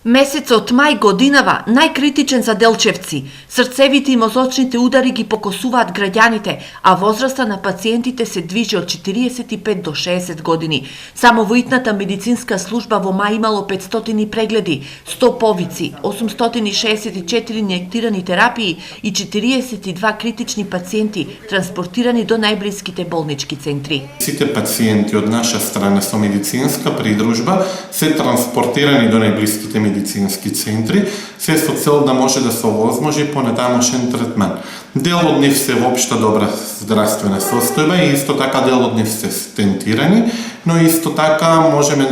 Месецот мај годинава најкритичен за Делчевци. Срцевите и мозочните удари ги покосуваат граѓаните, а возраста на пациентите се движи од 45 до 60 години. Само во итната медицинска служба во мај имало 500 прегледи, 100 повици, 864 инјектирани терапии и 42 критични пациенти транспортирани до најблиските болнички центри. Сите пациенти од наша страна со медицинска придружба се транспортирани до најблиските медицински центри, се со цел да може да се овозможи понатамошен третман. Дел од нив се во општа добра здравствена состојба и исто така дел од нив се стентирани, но исто така можеме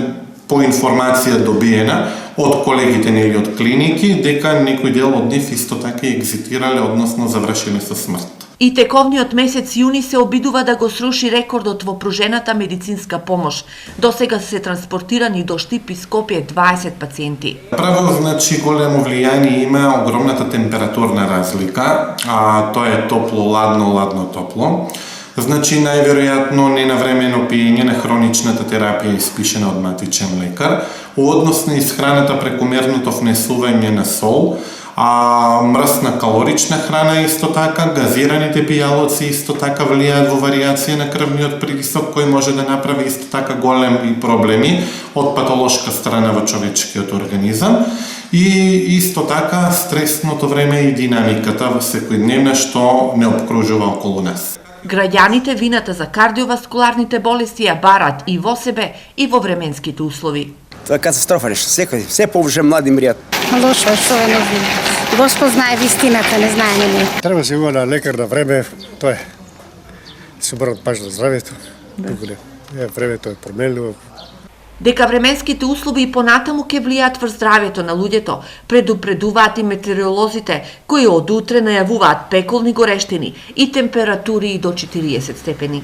по информација добиена од колегите или од клиники дека некој дел од нив исто така екзитирале, односно завршиле со смрт. И тековниот месец јуни се обидува да го сруши рекордот во пружената медицинска помош. Досега се транспортирани до Штип и Скопје 20 пациенти. Право, значи, големо влијание има огромната температурна разлика, а тоа е топло-ладно, ладно-топло. Значи, најверојатно ненавремено пиење на хроничната терапија испишена од матичен лекар, односно исхраната прекомерното внесување на сол, мрсна калорична храна исто така, газираните пијалоци исто така влијаат во варијација на крвниот притисок кој може да направи исто така големи проблеми од патолошка страна во човечкиот организам и исто така стресното време и динамиката во секојдневна што не обкружува околу нас. Граѓаните вината за кардиоваскуларните болести ја барат и во себе и во временските услови. Тоа е катастрофа нешто, се повише млади мријат. Лошо, што е нови. Господ знае вистината, не знае не. Треба се има на лекар на време, тоа е. Се обрнат паш на здравјето. Времето е променливо. Дека временските услови и понатаму ќе влијаат врз здравјето на луѓето, предупредуваат и метеоролозите, кои од утре најавуваат пеколни горештини и температури до 40 степени.